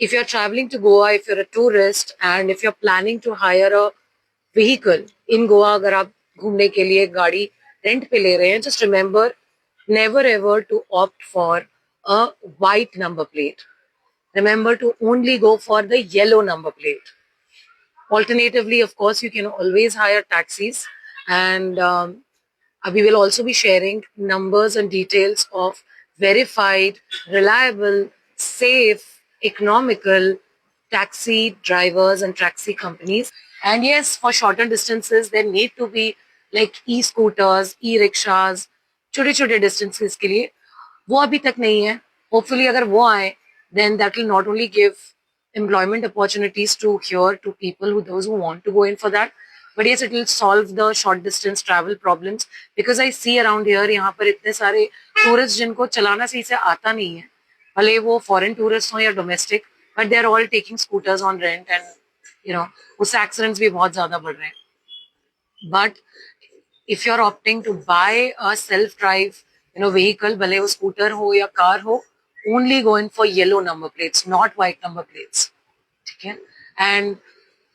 if you're traveling to Goa, if you're a tourist, and if you're planning to hire a vehicle in Goa, अगर आप घूमने के लिए गाड़ी rent पे ले रहे हैं, just remember never ever to opt for a white number plate. Remember to only go for the yellow number plate. Alternatively, of course, you can always hire taxis, and we will also be sharing numbers and details of verified, reliable, safe, economical taxi drivers and taxi companies. And yes, for shorter distances, there need to be like e-scooters, e-rickshaws, छोटे छोटे distances के लिए वो अभी तक नहीं है. Hopefully अगर वो आए, then that will not only give employment opportunities to here to people who those who want to go in for that, but yes, it will solve the short distance travel problems because I see around here यहाँ पर इतने सारे tourists जिनको चलाना सही से आता नहीं है, भले वो foreign tourists हो या domestic, but they are all taking scooters on rent and you know उससे accidents भी बहुत ज़्यादा बढ़ रहे हैं. But if you're opting to buy a self-drive, vehicle, भले वो scooter हो या car हो, only go in for yellow number plates, not white number plates. Okay? And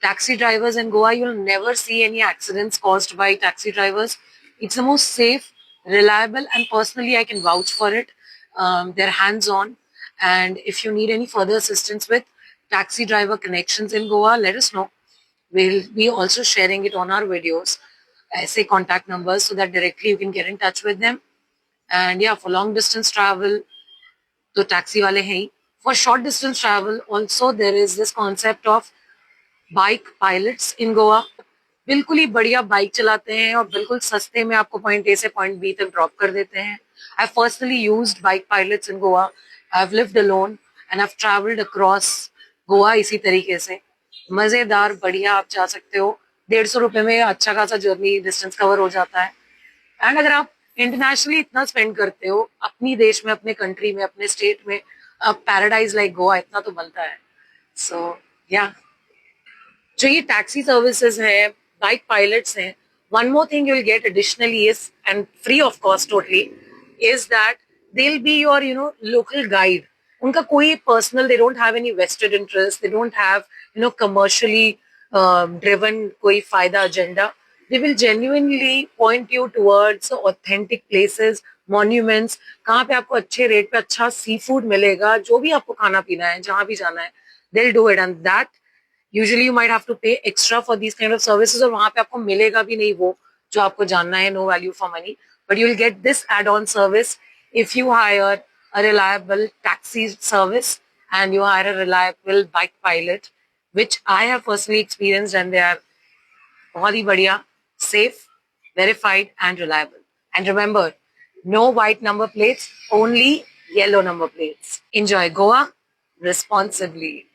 taxi drivers in Goa, you'll never see any accidents caused by taxi drivers. It's the most safe, reliable, and personally, I can vouch for it. They're hands-on. And if you need any further assistance with taxi driver connections in Goa, let us know. We'll be also sharing it on our videos, say contact numbers, so that directly you can get in touch with them. And yeah, for long distance travel, तो taxi वाले हैं ही. For short distance travel, also there is this concept of bike pilots in Goa. बिल्कुल ही बढ़िया bike चलाते हैं और बिल्कुल सस्ते में आपको पॉइंट ए से पॉइंट बी तक ड्रॉप कर देते हैं. I've personally used bike pilots in Goa. I've lived alone and I've traveled across Goa इसी तरीके से. मजेदार बढ़िया आप जा सकते हो. 150 रुपए में अच्छा खासा जर्नी डिस्टेंस कवर हो जाता है. एंड अगर आप इंटरनेशनली इतना स्पेंड करते हो अपनी देश में, अपने कंट्री में, अपने स्टेट में, अब पैराडाइज लाइक गोवा इतना तो बनता है. सो या जो ये टैक्सी सर्विसेज है, बाइक पायलट्स हैं, one more thing you'll get additionally is, and free of cost totally, is that they'll be your local guide. उनका कोई personal, they don't have any vested interest, they don't have commercially driven कोई फायदा agenda. They will genuinely point you towards authentic places, monuments, कहाँ पे आपको अच्छे rate पे अच्छा सी फूड मिलेगा, जो भी आपको खाना पीना है, जहाँ भी जाना है, they'll do it. And that usually you might have to pay extra for these kind of services, और वहाँ पे आपको मिलेगा भी नहीं वो जो आपको जानना है, no value for money. But you'll get this add-on service if you hire a reliable taxi service and you hire a reliable bike pilot, which I have personally experienced, and they are बहुत ही बढ़िया, safe, verified and reliable. And remember, no white number plates, only yellow number plates. Enjoy Goa responsibly.